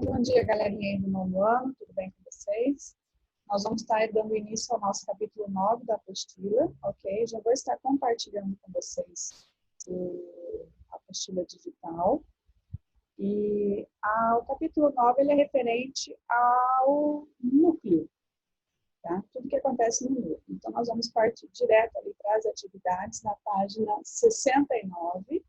Bom dia, galerinha aí do novo ano, tudo bem com vocês? Nós vamos estar dando início ao nosso capítulo 9 da apostila, ok? Já vou estar compartilhando com vocês a apostila digital. E o capítulo 9 ele é referente ao núcleo, tá? Tudo que acontece no núcleo. Então, nós vamos partir direto ali para as atividades na página 69,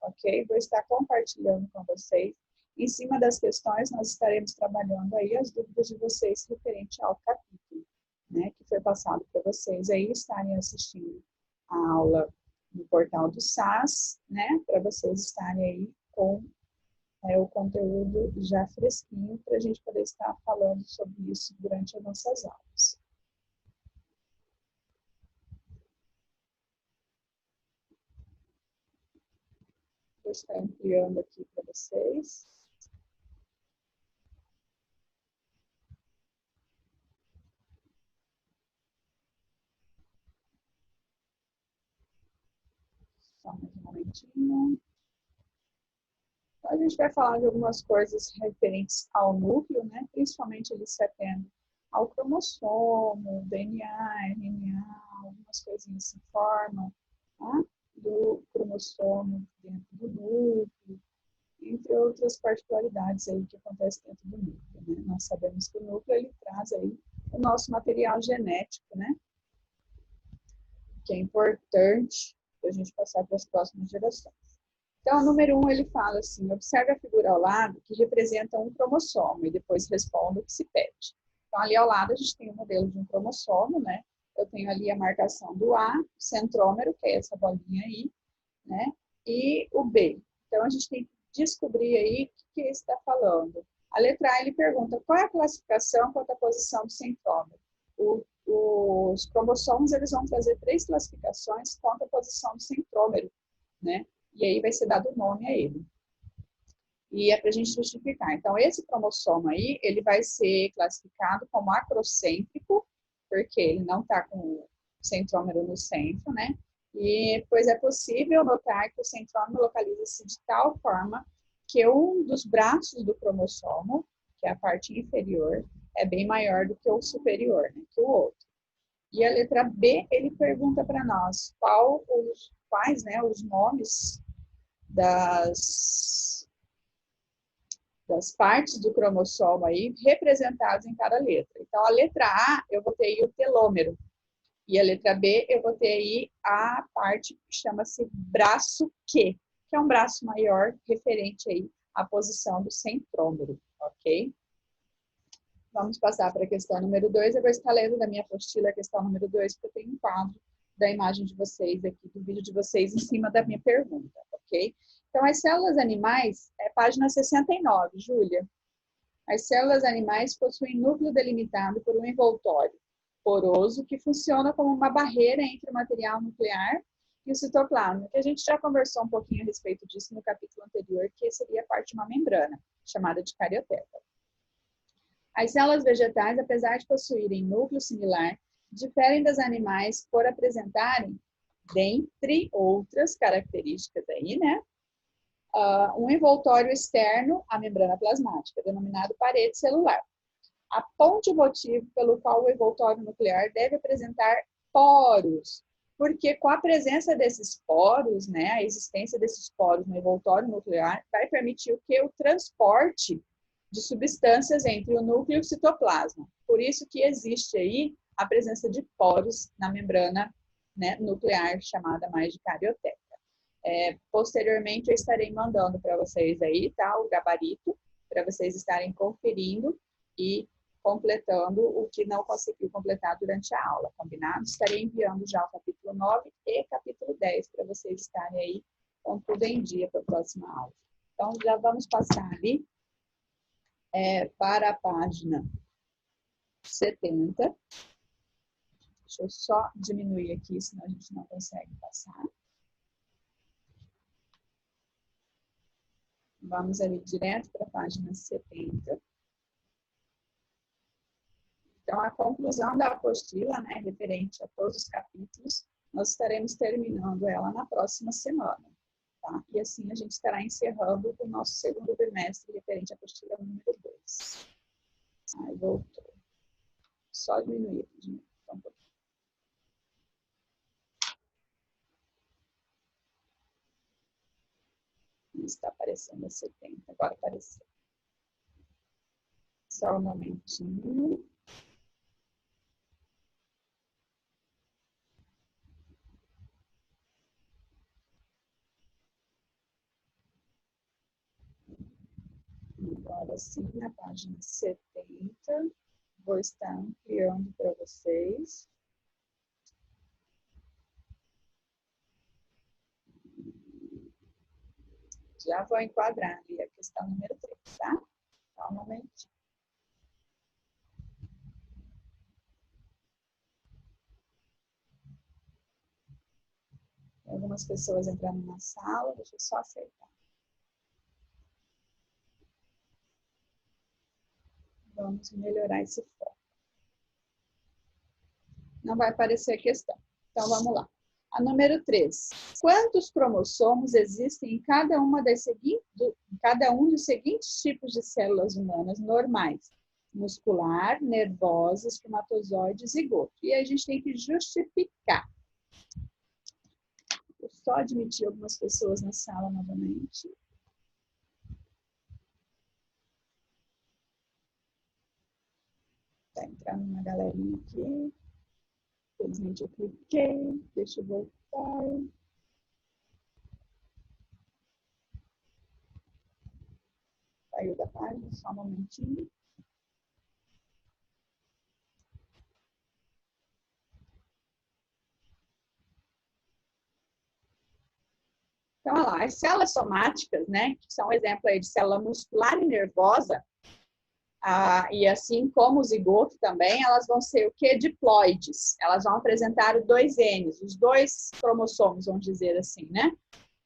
ok? Vou estar compartilhando com vocês. Em cima das questões, nós estaremos trabalhando aí as dúvidas de vocês referente ao capítulo, né, que foi passado para vocês aí estarem assistindo a aula no portal do SAS, né, para vocês estarem aí com o conteúdo já fresquinho, para a gente poder estar falando sobre isso durante as nossas aulas. Vou estar ampliando aqui para vocês. Só mais um momentinho. Então, a gente vai falar de algumas coisas referentes ao núcleo, né? Principalmente ele se atende ao cromossomo, DNA, RNA, algumas coisinhas se formam, tá? Do cromossomo dentro do núcleo, entre outras particularidades aí que acontecem dentro do núcleo, né? Nós sabemos que o núcleo ele traz aí o nosso material genético, né? Que é importante para a gente passar para as próximas gerações. Então, o número 1, ele fala assim, observe a figura ao lado que representa um cromossomo e depois responda o que se pede. Então, ali ao lado a gente tem o modelo de um cromossomo, né? Eu tenho ali a marcação do A, o centrômero, que é essa bolinha aí, né? E o B. Então, a gente tem que descobrir aí o que ele está falando. A letra A, ele pergunta qual é a classificação quanto à posição do centrômero. Os cromossomos, eles vão trazer 3 classificações quanto à posição do centrômero, né? E aí vai ser dado o nome a ele. E é para a gente justificar. Então, esse cromossomo aí, ele vai ser classificado como acrocêntrico, porque ele não está com o centrômero no centro, né? E, pois é possível notar que o centrômero localiza-se de tal forma que um dos braços do cromossomo, que é a parte inferior, é bem maior do que o superior, né? Que o outro. E a letra B, ele pergunta para nós quais, né, os nomes das partes do cromossomo aí representadas em cada letra. Então, a letra A, eu vou ter aí o telômero. E a letra B, eu vou ter aí a parte que chama-se braço Q, que é um braço maior referente aí à posição do centrômero, ok? Vamos passar para a questão número 2. Eu vou estar lendo da minha apostila a questão número 2, porque eu tenho um quadro da imagem de vocês aqui, do vídeo de vocês, em cima da minha pergunta, ok? Então, as células animais, página 69, Júlia. As células animais possuem núcleo delimitado por um envoltório poroso que funciona como uma barreira entre o material nuclear e o citoplasma, que a gente já conversou um pouquinho a respeito disso no capítulo anterior, que seria parte de uma membrana, chamada de carioteca. As células vegetais, apesar de possuírem núcleo similar, diferem das animais por apresentarem, dentre outras características aí, né? Um envoltório externo à membrana plasmática, denominado parede celular. Aponte o motivo pelo qual o envoltório nuclear deve apresentar poros, porque com a presença desses poros, né, a existência desses poros no envoltório nuclear vai permitir o transporte de substâncias entre o núcleo e o citoplasma. Por isso que existe aí a presença de poros na membrana, né, nuclear, chamada mais de carioteca. Posteriormente, eu estarei mandando para vocês aí, tá, o gabarito, para vocês estarem conferindo e completando o que não conseguiu completar durante a aula, combinado? Estarei enviando já o capítulo 9 e capítulo 10 para vocês estarem aí com tudo em dia para a próxima aula. Então, já vamos passar ali para a página 70. Deixa eu só diminuir aqui, senão a gente não consegue passar. Vamos ali direto para a página 70. Então, a conclusão da apostila, né, referente a todos os capítulos, nós estaremos terminando ela na próxima semana. Tá? E assim a gente estará encerrando o nosso segundo bimestre referente à apostila número 2. mais. Aí voltou. Só diminuir. Então, um pouquinho. Está aparecendo a 70. Agora apareceu. Só um momentinho. Agora sim, na página 70, vou estar ampliando para vocês. Já vou enquadrar ali a questão número 3, tá? Só um momentinho. Tem algumas pessoas entrando na sala, deixa eu só aceitar. Vamos melhorar esse foco. Não vai aparecer a questão. Então, vamos lá. A número 3. Quantos cromossomos existem em cada um dos seguintes tipos de células humanas normais? Muscular, nervosa, espermatozoide, zigoto. E a gente tem que justificar. Vou só admitir algumas pessoas na sala novamente. Tá entrando uma galerinha aqui. Infelizmente eu cliquei. Deixa eu voltar. Saiu da página, só um momentinho. Então, olha lá, as células somáticas, né, que são um exemplo aí de célula muscular e nervosa, e assim como o zigoto também, elas vão ser o que? Diploides. Elas vão apresentar os dois N's, os dois cromossomos, vamos dizer assim, né?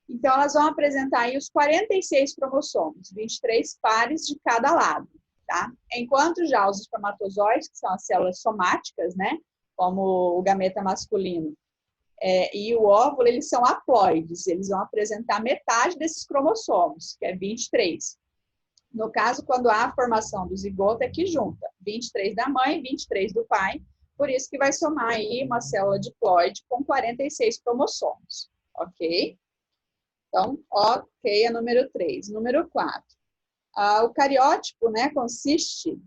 Então, elas vão apresentar aí os 46 cromossomos, 23 pares de cada lado, tá? Enquanto já os espermatozoides, que são as células somáticas, né, como o gameta masculino, e o óvulo, eles são haploides, eles vão apresentar metade desses cromossomos, que é 23. No caso, quando há a formação do zigoto, é que junta 23 da mãe, 23 do pai, por isso que vai somar aí uma célula diploide com 46 cromossomos, ok? Então, ok, a número 3. Número 4. O cariótipo, né, consiste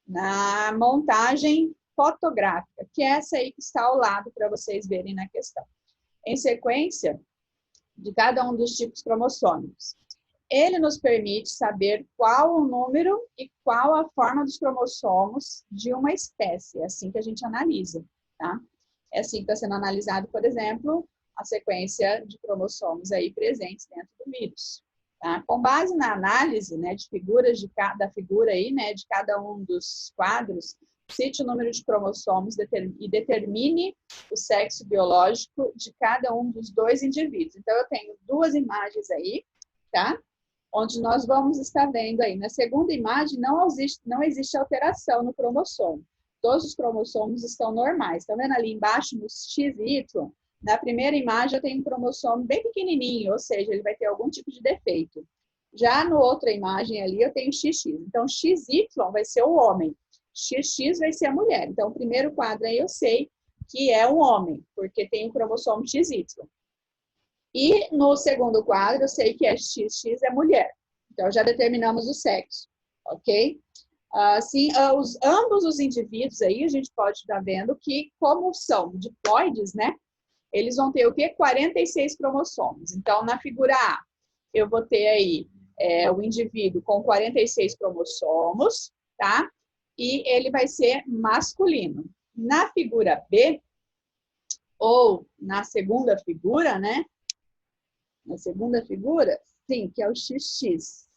na montagem fotográfica, que é essa aí que está ao lado para vocês verem na questão. Em sequência de cada um dos tipos cromossômicos. Ele nos permite saber qual o número e qual a forma dos cromossomos de uma espécie. É assim que a gente analisa, tá? É assim que está sendo analisado, por exemplo, a sequência de cromossomos aí presentes dentro do vírus. Tá? Com base na análise, né, de figuras da figura aí, né, de cada um dos quadros, cite o número de cromossomos e determine o sexo biológico de cada um dos dois indivíduos. Então, eu tenho duas imagens aí, tá? Onde nós vamos estar vendo aí. Na segunda imagem, não existe alteração no cromossomo. Todos os cromossomos estão normais. Estão vendo ali embaixo, nos X e Y? Na primeira imagem, eu tenho um cromossomo bem pequenininho, ou seja, ele vai ter algum tipo de defeito. Já na outra imagem ali, eu tenho XX. Então, XY vai ser o homem. XX vai ser a mulher. Então, o primeiro quadro aí eu sei que é um homem, porque tem o cromossomo XY. E no segundo quadro, eu sei que é XX é mulher. Então, já determinamos o sexo, ok? Assim, ambos os indivíduos aí, a gente pode estar vendo que, como são diploides, né? Eles vão ter o quê? 46 cromossomos. Então, na figura A, eu vou ter aí o indivíduo com 46 cromossomos, tá? E ele vai ser masculino. Na figura B, ou na segunda figura, né? Na segunda figura, sim, que é o XX,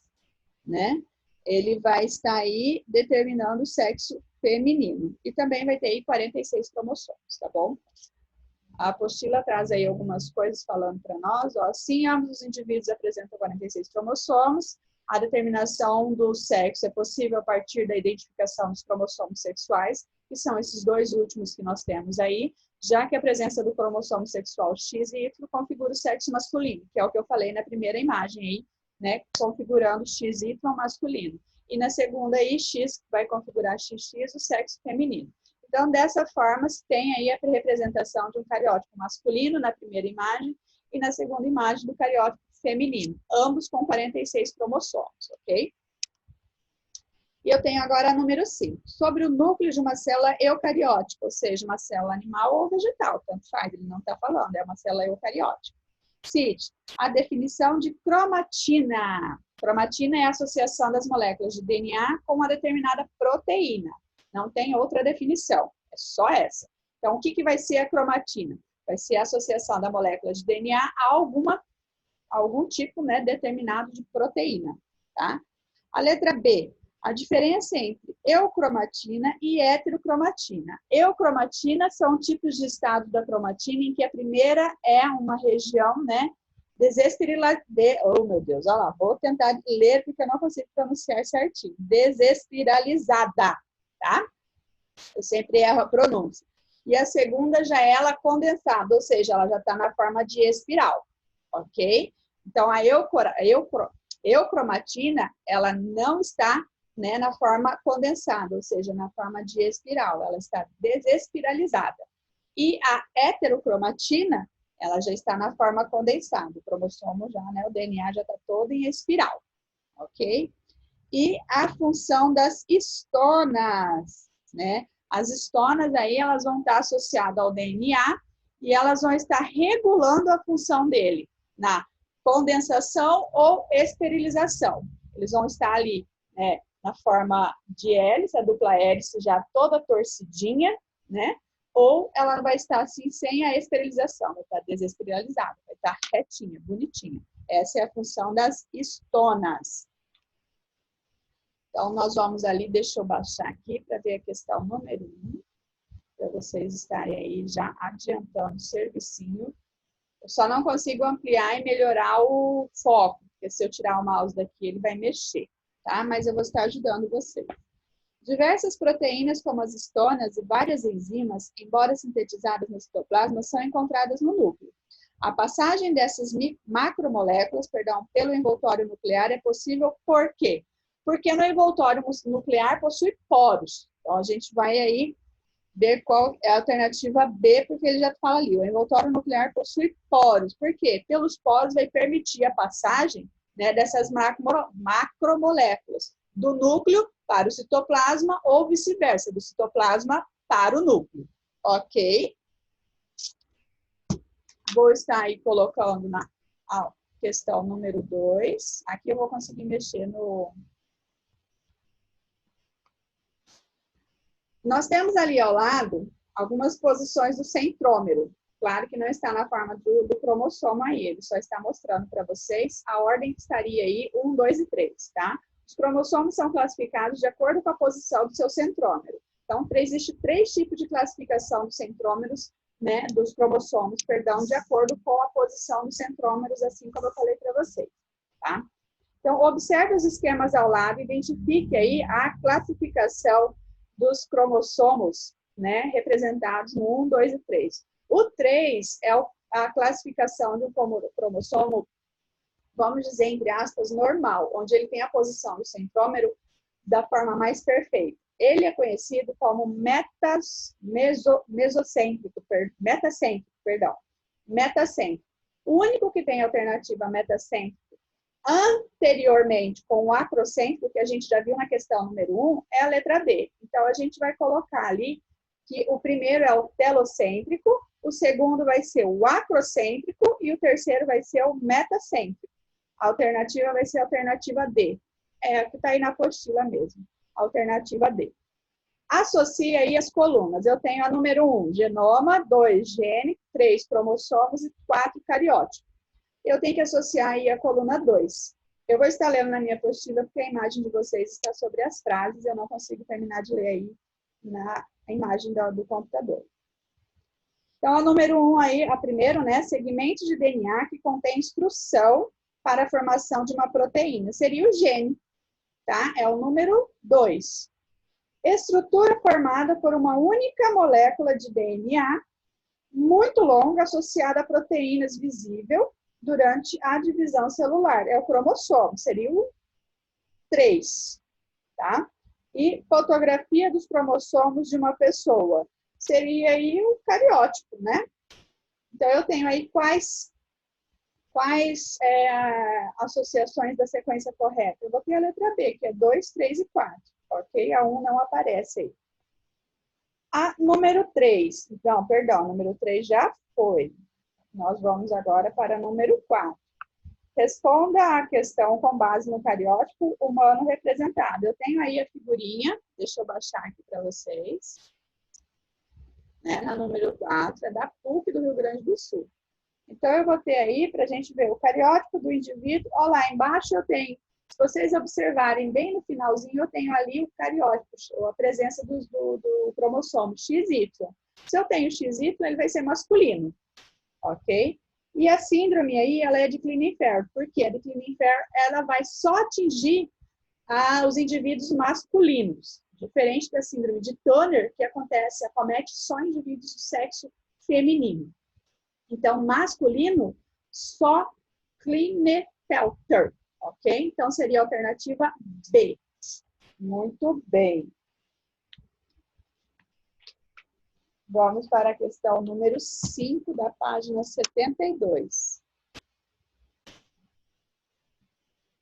né? Ele vai estar aí determinando o sexo feminino. E também vai ter aí 46 cromossomos, tá bom? A apostila traz aí algumas coisas falando para nós. Ó, sim, ambos os indivíduos apresentam 46 cromossomos. A determinação do sexo é possível a partir da identificação dos cromossomos sexuais, que são esses dois últimos que nós temos aí, já que a presença do cromossomo sexual X e Y configura o sexo masculino, que é o que eu falei na primeira imagem aí, né, configurando XY masculino. e na segunda aí, X vai configurar XX, o sexo feminino. Então, dessa forma, se tem aí a representação de um cariótipo masculino na primeira imagem e na segunda imagem do cariótipo feminino, ambos com 46 cromossomos, ok? E eu tenho agora a número 5. Sobre o núcleo de uma célula eucariótica, ou seja, uma célula animal ou vegetal, tanto faz, ele não está falando, é uma célula eucariótica. Cite a definição de cromatina. Cromatina é a associação das moléculas de DNA com uma determinada proteína. Não tem outra definição, é só essa. Então, o que vai ser a cromatina? Vai ser a associação da molécula de DNA a algum tipo, né, determinado de proteína, tá? A letra B, a diferença entre eucromatina e heterocromatina. Eucromatina são tipos de estado da cromatina em que a primeira é uma região, né, oh meu Deus, olha lá, vou tentar ler porque eu não consigo pronunciar certinho. Desespiralizada, tá? Eu sempre erro a pronúncia. E a segunda já é ela condensada, ou seja, ela já está na forma de espiral, ok? Então, a eucromatina, ela não está, né, na forma condensada, ou seja, na forma de espiral, ela está desespiralizada. E a heterocromatina, ela já está na forma condensada, o cromossomo já, né, o DNA já está todo em espiral, ok? E a função das histonas, né? As histonas aí, elas vão estar associadas ao DNA e elas vão estar regulando a função dele na condensação ou esterilização. Eles vão estar ali, né, na forma de hélice, a dupla hélice já toda torcidinha, né? Ou ela vai estar assim sem a esterilização, vai estar desespiralizada, vai estar retinha, bonitinha. Essa é a função das histonas. Então, nós vamos ali, deixa eu baixar aqui para ver a questão número 1, para vocês estarem aí já adiantando o servicinho. Eu só não consigo ampliar e melhorar o foco, porque se eu tirar o mouse daqui, ele vai mexer, tá? Mas eu vou estar ajudando vocês. Diversas proteínas, como as histonas e várias enzimas, embora sintetizadas no citoplasma, são encontradas no núcleo. A passagem dessas macromoléculas, pelo envoltório nuclear é possível por quê? Porque no envoltório nuclear possui poros. Então, a gente vai aí ver qual é a alternativa B, porque ele já fala ali, o envoltório nuclear possui poros. Por quê? Pelos poros vai permitir a passagem, né, dessas macromoléculas do núcleo para o citoplasma ou vice-versa, do citoplasma para o núcleo. Ok? Vou estar aí colocando na questão número 2. Aqui eu vou conseguir mexer no... Nós temos ali ao lado algumas posições do centrômero. Claro que não está na forma do cromossomo aí, ele só está mostrando para vocês a ordem que estaria aí, 1, 2 e 3, tá? Os cromossomos são classificados de acordo com a posição do seu centrômero. Então, existe 3 tipos de classificação dos centrômeros, né, dos cromossomos, perdão, de acordo com a posição dos centrômeros, assim como eu falei para vocês, tá? Então, observe os esquemas ao lado, identifique aí a classificação dos cromossomos, né, representados no 1, 2 e 3. O 3 é a classificação de um cromossomo, vamos dizer, entre aspas, normal, onde ele tem a posição do centrômero da forma mais perfeita. Ele é conhecido como metacêntrico. O único que tem alternativa metacêntrico anteriormente com o acrocêntrico, que a gente já viu na questão número 1, é a letra B. Então, a gente vai colocar ali que o primeiro é o telocêntrico, o segundo vai ser o acrocêntrico e o terceiro vai ser o metacêntrico. A alternativa vai ser a alternativa D. É a que está aí na apostila mesmo. Alternativa D. Associa aí as colunas. Eu tenho a número 1, genoma, 2, gene, 3, cromossomos e 4, cariótipo. Eu tenho que associar aí a coluna 2. Eu vou estar lendo na minha apostila, porque a imagem de vocês está sobre as frases, eu não consigo terminar de ler aí na imagem do computador. Então, a número 1 aí, a primeira, né, segmento de DNA que contém instrução para a formação de uma proteína. Seria o gene, tá? É o número 2. Estrutura formada por uma única molécula de DNA muito longa associada a proteínas visível durante a divisão celular. É o cromossomo, seria o 3. tá? E fotografia dos cromossomos de uma pessoa. Seria aí o cariótipo, né? Então, eu tenho aí quais associações da sequência correta? Eu vou ter a letra B, que é 2, 3 e 4, ok? A 1 não aparece aí. A número 3, não, perdão, número 3 já foi. Nós vamos agora para número 4. Responda a questão com base no cariótipo humano representado. Eu tenho aí a figurinha, deixa eu baixar aqui para vocês. Né? Na número 4, é da PUC do Rio Grande do Sul. Então, eu vou ter aí, para a gente ver, o cariótipo do indivíduo. Olha lá, embaixo eu tenho, se vocês observarem bem no finalzinho, eu tenho ali o cariótipo, a presença do cromossomo XY. Se eu tenho XY, ele vai ser masculino, ok? E a síndrome aí, ela é de Klinefelter. Por quê? A de Klinefelter, ela vai só atingir os indivíduos masculinos, diferente da síndrome de Turner, que acomete só indivíduos do sexo feminino. Então, masculino, só Klinefelter, ok? Então, seria a alternativa B. Muito bem. Vamos para a questão número 5 da página 72.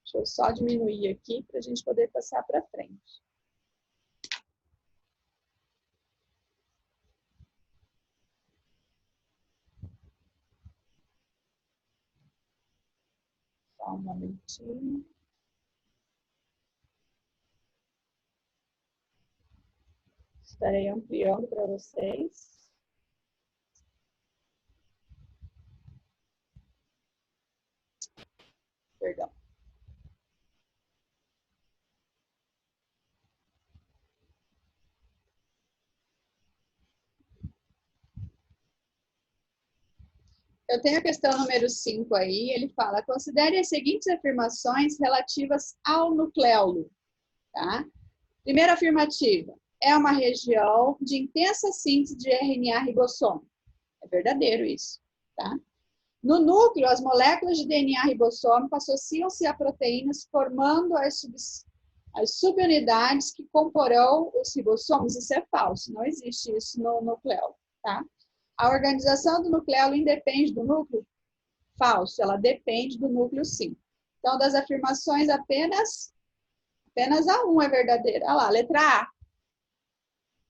Deixa eu só diminuir aqui para a gente poder passar para frente. Só um momentinho. Estarei ampliando para vocês. Perdão. Eu tenho a questão número 5 aí, ele fala, considere as seguintes afirmações relativas ao nucleolo, tá? Primeira afirmativa, é uma região de intensa síntese de RNA ribossoma. É verdadeiro isso, tá? No núcleo, as moléculas de DNA ribossômico associam-se a proteínas, formando as subunidades que comporão os ribossomos. Isso é falso, não existe isso no nucleolo, tá? A organização do nucleolo independe do núcleo? Falso, ela depende do núcleo, sim. Então, das afirmações, apenas a 1 é verdadeira. Olha lá, letra A.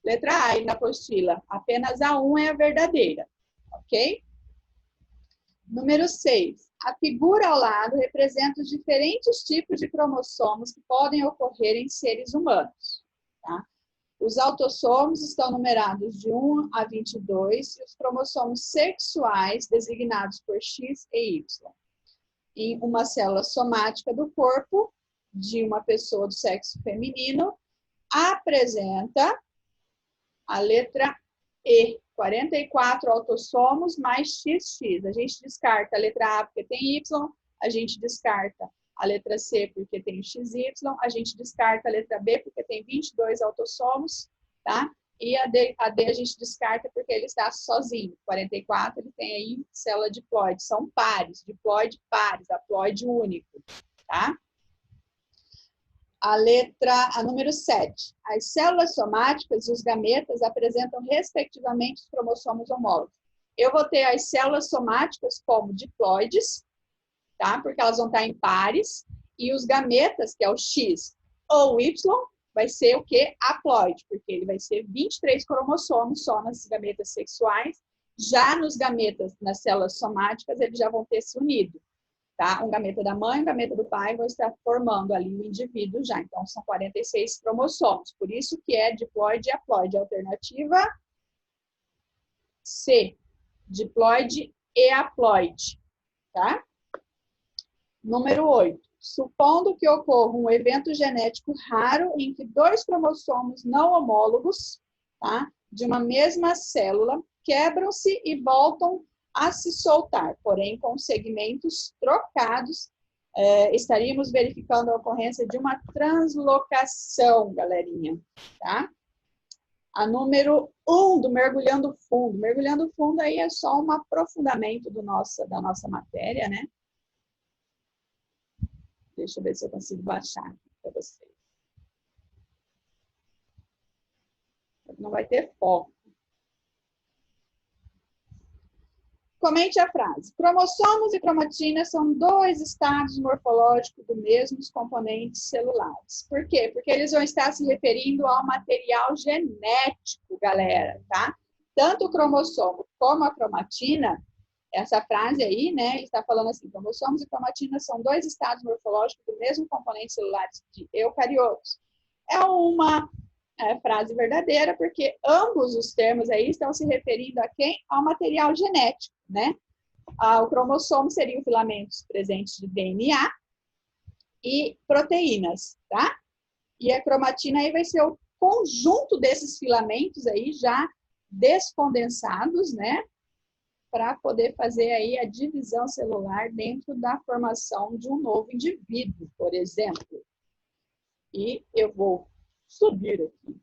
Letra A aí na apostila. Apenas a 1 é a verdadeira, ok? Número 6. A figura ao lado representa os diferentes tipos de cromossomos que podem ocorrer em seres humanos, tá? Os autossomos estão numerados de 1 a 22 e os cromossomos sexuais, designados por X e Y. Em uma célula somática do corpo de uma pessoa do sexo feminino, apresenta a letra E, 44 autossomos mais XX. A gente descarta a letra A porque tem Y, a gente descarta a letra C porque tem XY, a gente descarta a letra B porque tem 22 autossomos, tá? E a D a gente descarta porque ele está sozinho. 44, ele tem aí célula diploide. São pares, diploide pares, haploide único, tá? A número 7. As células somáticas e os gametas apresentam, respectivamente, os cromossomos homólogos. Eu vou ter as células somáticas como diploides, tá? Porque elas vão estar em pares, e os gametas, que é o X ou Y, vai ser o quê? Haploide, porque ele vai ser 23 cromossomos só nas gametas sexuais. Já nos gametas, nas células somáticas, eles já vão ter se unido. Tá? Um gameta da mãe, um gameta do pai vão estar formando ali o indivíduo já. Então, são 46 cromossomos. Por isso que é diploide e haploide. Alternativa C. Diploide e haploide. Tá? Número 8. Supondo que ocorra um evento genético raro em que dois cromossomos não homólogos, tá, de uma mesma célula quebram-se e voltam a se soltar, porém com segmentos trocados, estaríamos verificando a ocorrência de uma translocação, galerinha, tá? A número 1 do mergulhando fundo. Mergulhando fundo aí é só um aprofundamento da nossa matéria, né? Deixa eu ver se eu consigo baixar aqui para vocês. Não vai ter foco. Comente a frase. Cromossomos e cromatina são dois estados morfológicos dos mesmos componentes celulares. Por quê? Porque eles vão estar se referindo ao material genético, galera, tá? Tanto o cromossomo como a cromatina, essa frase aí, né, ele está falando assim, cromossomos e cromatina são dois estados morfológicos do mesmo componente celular de eucariotos. É uma frase verdadeira, porque ambos os termos aí estão se referindo a quem? Ao material genético, né? O cromossomo seriam filamentos presentes de DNA e proteínas, tá? E a cromatina aí vai ser o conjunto desses filamentos aí já descondensados, né? Para poder fazer aí a divisão celular dentro da formação de um novo indivíduo, por exemplo. E eu vou subir aqui.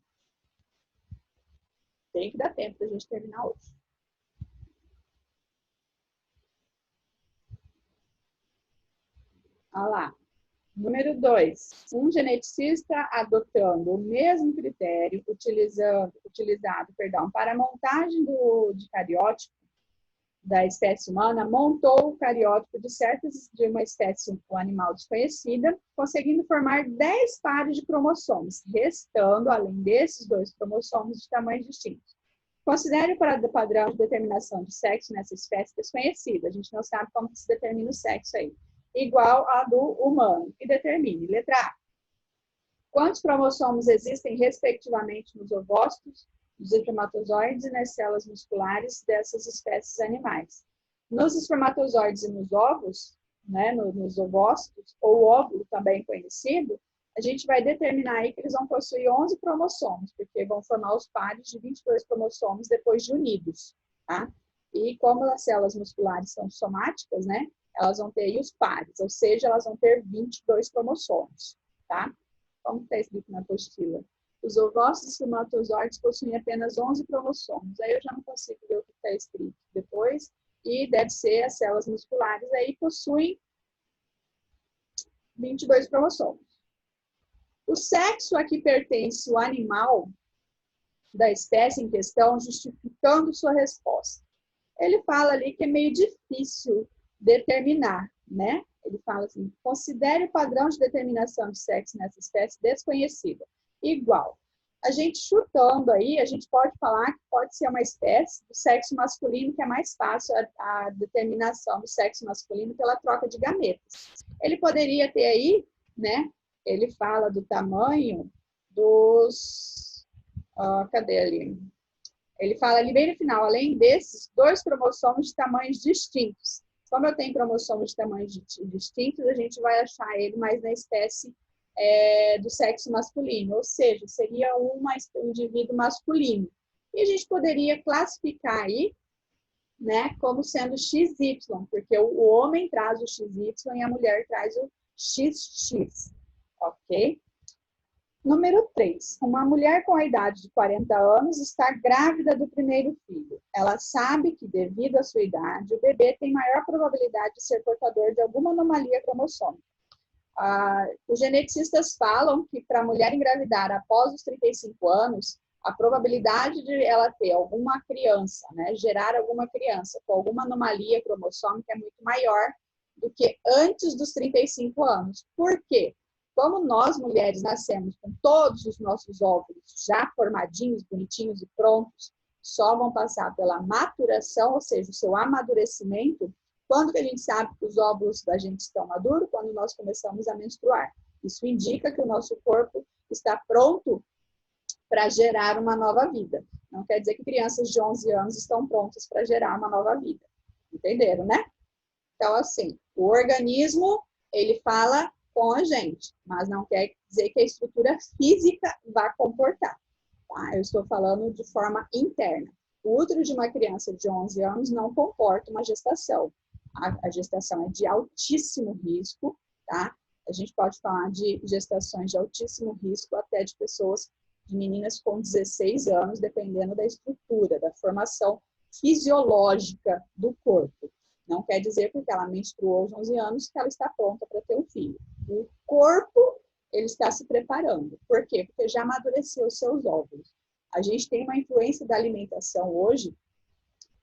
Tem que dar tempo para a gente terminar hoje. Olha lá. Número 2. Um geneticista adotando o mesmo critério utilizado para a montagem de cariótipo da espécie humana, montou o cariótipo de uma espécie um animal desconhecida, conseguindo formar 10 pares de cromossomos, restando, além desses 2 cromossomos de tamanhos distintos. Considere o padrão de determinação de sexo nessa espécie desconhecida. A gente não sabe como se determina o sexo aí. Igual a do humano. E determine. Letra A. Quantos cromossomos existem, respectivamente, nos ovócitos, nos espermatozoides e nas células musculares dessas espécies animais? Nos espermatozoides e nos ovos, né, nos ovócitos, ou óvulo também conhecido, a gente vai determinar aí que eles vão possuir 11 cromossomos, porque vão formar os pares de 22 cromossomos depois de unidos, tá? E como as células musculares são somáticas, né, elas vão ter aí os pares, ou seja, elas vão ter 22 cromossomos, tá? Como está escrito na apostila? Os ovócitos e espermatozoides possuem apenas 11 cromossomos. Aí eu já não consigo ver o que está escrito depois. E deve ser as células musculares aí possuem 22 cromossomos. O sexo a que pertence o animal da espécie em questão, justificando sua resposta. Ele fala ali que é meio difícil determinar, né? Ele fala assim, considere o padrão de determinação de sexo nessa espécie desconhecida. Igual. A gente chutando aí, a gente pode falar que pode ser uma espécie do sexo masculino, que é mais fácil a determinação do sexo masculino pela troca de gametas. Ele poderia ter aí, né? Ele fala do tamanho dos... cadê ali? Ele fala ali bem no final, além desses, 2 cromossomos de tamanhos distintos. Como eu tenho cromossomos de tamanhos distintos, a gente vai achar ele mais na espécie do sexo masculino, ou seja, seria um indivíduo masculino. E a gente poderia classificar aí, né, como sendo XY, porque o homem traz o XY e a mulher traz o XX, ok? Número 3. Uma mulher com a idade de 40 anos está grávida do primeiro filho. Ela sabe que, devido à sua idade, o bebê tem maior probabilidade de ser portador de alguma anomalia cromossômica. Os geneticistas falam que para a mulher engravidar após os 35 anos, a probabilidade de ela ter alguma criança, né, gerar alguma criança com alguma anomalia cromossômica é muito maior do que antes dos 35 anos. Por quê? Como nós, mulheres, nascemos com todos os nossos óvulos já formadinhos, bonitinhos e prontos, só vão passar pela maturação, ou seja, o seu amadurecimento, quando que a gente sabe que os óvulos da gente estão maduros? Quando nós começamos a menstruar. Isso indica que o nosso corpo está pronto para gerar uma nova vida. Não quer dizer que crianças de 11 anos estão prontas para gerar uma nova vida. Entenderam, né? Então, assim, o organismo, ele fala com a gente, mas não quer dizer que a estrutura física vá comportar. Tá? Eu estou falando de forma interna. O útero de uma criança de 11 anos não comporta uma gestação. A gestação é de altíssimo risco, tá? A gente pode falar de gestações de altíssimo risco até de pessoas, de meninas com 16 anos, dependendo da estrutura, da formação fisiológica do corpo. Não quer dizer porque ela menstruou aos 11 anos que ela está pronta para ter um filho. O corpo, ele está se preparando. Por quê? Porque já amadureceu os seus óvulos. A gente tem uma influência da alimentação hoje,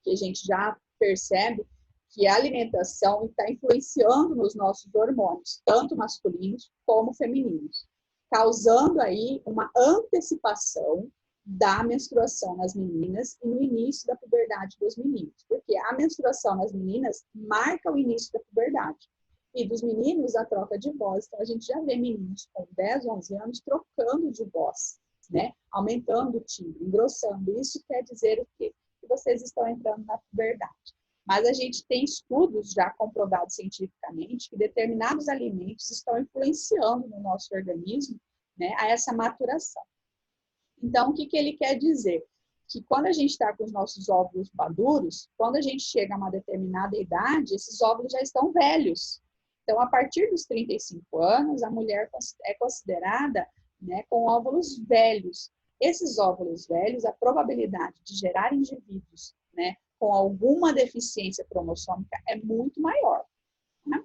que a gente já percebe que a alimentação está influenciando nos nossos hormônios, tanto masculinos como femininos, causando aí uma antecipação da menstruação nas meninas e no início da puberdade dos meninos, porque a menstruação nas meninas marca o início da puberdade. E dos meninos, a troca de voz. Então, a gente já vê meninos com 10, 11 anos trocando de voz, né? Aumentando o timbre, engrossando. Isso quer dizer o quê? Que vocês estão entrando na puberdade. Mas a gente tem estudos já comprovados cientificamente que determinados alimentos estão influenciando no nosso organismo, né, a essa maturação. Então, o que ele quer dizer? Que quando a gente está com os nossos óvulos maduros, quando a gente chega a uma determinada idade, esses óvulos já estão velhos. Então, a partir dos 35 anos, a mulher é considerada, né, com óvulos velhos. Esses óvulos velhos, a probabilidade de gerar indivíduos, né, com alguma deficiência cromossômica é muito maior. Né?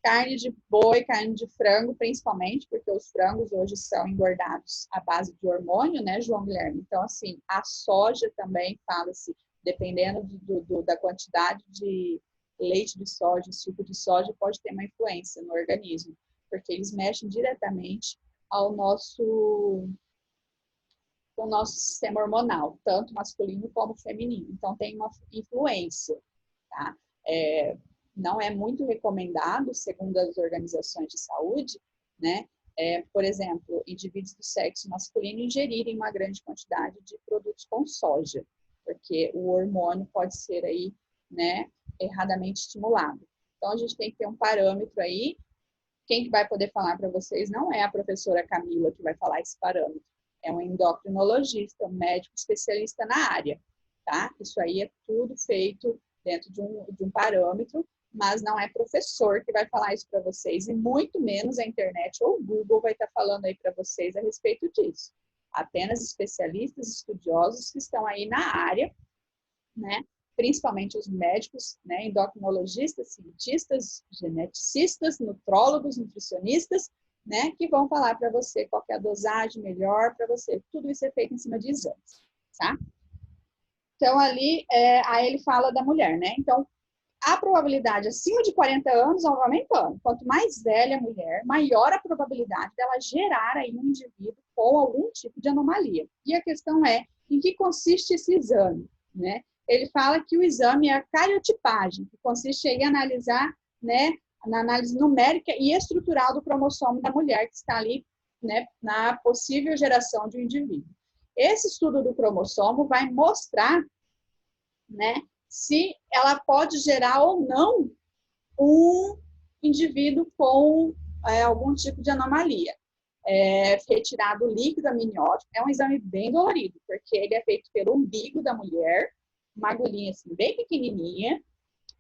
Carne de boi, carne de frango, principalmente, porque os frangos hoje são engordados à base de hormônio, né, João Guilherme? Então, assim, a soja também, fala-se, dependendo da quantidade de leite de soja, suco de soja, pode ter uma influência no organismo, porque eles mexem diretamente ao nosso sistema hormonal, tanto masculino como feminino. Então, tem uma influência, tá? Não é muito recomendado, segundo as organizações de saúde, né? Por exemplo, indivíduos do sexo masculino ingerirem uma grande quantidade de produtos com soja, porque o hormônio pode ser aí, né, erradamente estimulado. Então, a gente tem que ter um parâmetro aí. Quem que vai poder falar para vocês não é a professora Camila que vai falar esse parâmetro, é um endocrinologista, um médico especialista na área, tá? Isso aí é tudo feito dentro de um parâmetro, mas não é professor que vai falar isso para vocês, e muito menos a internet ou o Google vai estar falando aí para vocês a respeito disso. Apenas especialistas, estudiosos que estão aí na área, né? Principalmente os médicos, né? Endocrinologistas, cientistas, geneticistas, nutrólogos, nutricionistas, né? Que vão falar para você qual é a dosagem melhor para você. Tudo isso é feito em cima de exames, tá? Então, ali, aí ele fala da mulher, né? Então, a probabilidade acima de 40 anos vai aumentando. Quanto mais velha a mulher, maior a probabilidade dela gerar aí um indivíduo com algum tipo de anomalia. E a questão é, em que consiste esse exame, né? Ele fala que o exame é a cariotipagem, que consiste em analisar, né, na análise numérica e estrutural do cromossomo da mulher que está ali, né, na possível geração de um indivíduo. Esse estudo do cromossomo vai mostrar, né, se ela pode gerar ou não um indivíduo com algum tipo de anomalia. Retirado o líquido amniótico, é um exame bem dolorido, porque ele é feito pelo umbigo da mulher, uma agulhinha assim, bem pequenininha,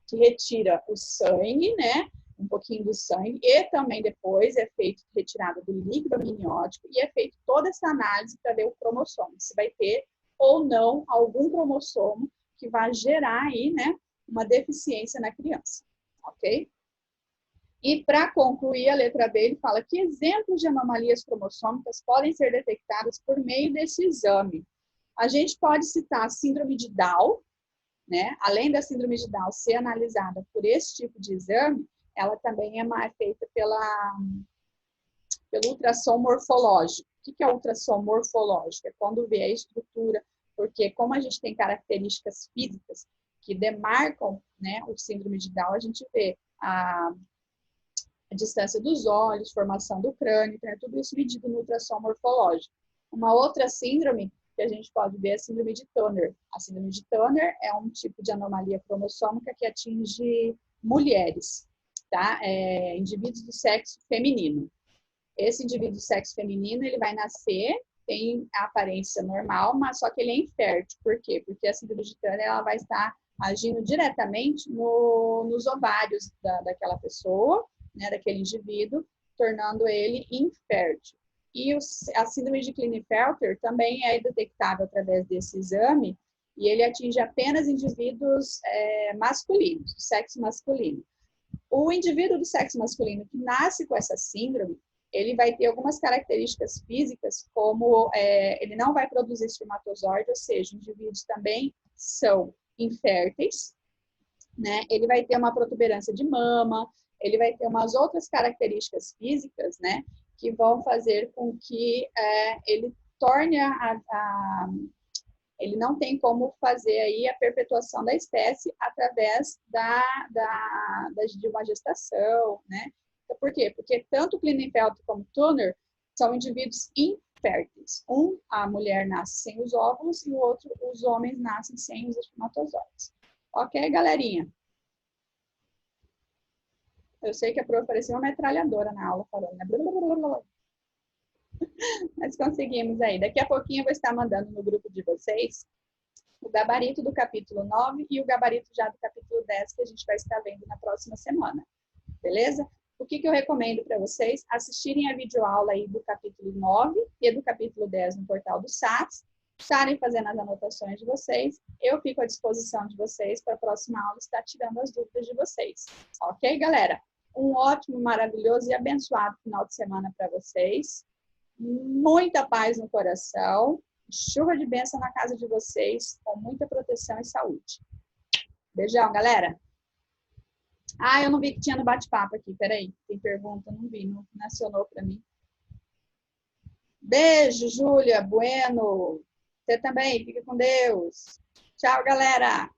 que retira o sangue, né, um pouquinho do sangue, e também depois é feito retirada do líquido amniótico e é feito toda essa análise para ver o cromossomo, se vai ter ou não algum cromossomo que vai gerar aí, né, uma deficiência na criança, ok? E para concluir, a letra B, ele fala que exemplos de anomalias cromossômicas podem ser detectados por meio desse exame. A gente pode citar a síndrome de Down, né? Além da síndrome de Down ser analisada por esse tipo de exame, ela também é feita pelo ultrassom morfológico. O que é ultrassom morfológico? É quando vê a estrutura, porque como a gente tem características físicas que demarcam, né, o síndrome de Down, a gente vê a distância dos olhos, formação do crânio, então é tudo isso medido no ultrassom morfológico. Uma outra síndrome que a gente pode ver é a síndrome de Turner. A síndrome de Turner é um tipo de anomalia cromossômica que atinge mulheres, tá? Indivíduos do sexo feminino. Esse indivíduo do sexo feminino, ele vai nascer, tem a aparência normal, mas só que ele é infértil. Por quê? Porque a síndrome de Turner, ela vai estar agindo diretamente nos ovários daquela pessoa, né, daquele indivíduo, tornando ele infértil. E a síndrome de Klinefelter também é detectável através desse exame, e ele atinge apenas indivíduos masculinos, do sexo masculino. O indivíduo do sexo masculino que nasce com essa síndrome, ele vai ter algumas características físicas, como ele não vai produzir espermatozoide, ou seja, indivíduos também são inférteis, né? Ele vai ter uma protuberância de mama, ele vai ter umas outras características físicas, né? Que vão fazer com que ele torne ele não tem como fazer aí a perpetuação da espécie através de uma gestação, né? Então, por quê? Porque tanto o Klinefelter como o Turner são indivíduos inférteis. A mulher nasce sem os óvulos e o outro, os homens nascem sem os espermatozoides. Ok, galerinha? Eu sei que a prof parecia uma metralhadora na aula falando, né? Mas conseguimos aí. Daqui a pouquinho eu vou estar mandando no grupo de vocês o gabarito do capítulo 9 e o gabarito já do capítulo 10 que a gente vai estar vendo na próxima semana. Beleza? O que eu recomendo para vocês? Assistirem a videoaula aí do capítulo 9 e do capítulo 10 no portal do SATS, estarem fazendo as anotações de vocês. Eu fico à disposição de vocês para a próxima aula estar tirando as dúvidas de vocês. Ok, galera? Um ótimo, maravilhoso e abençoado final de semana para vocês. Muita paz no coração. Chuva de bênção na casa de vocês, com muita proteção e saúde. Beijão, galera. Ah, eu não vi que tinha no bate-papo aqui. Peraí, tem pergunta? Não vi, não acionou para mim. Beijo, Júlia. Bueno. Você também. Fica com Deus. Tchau, galera.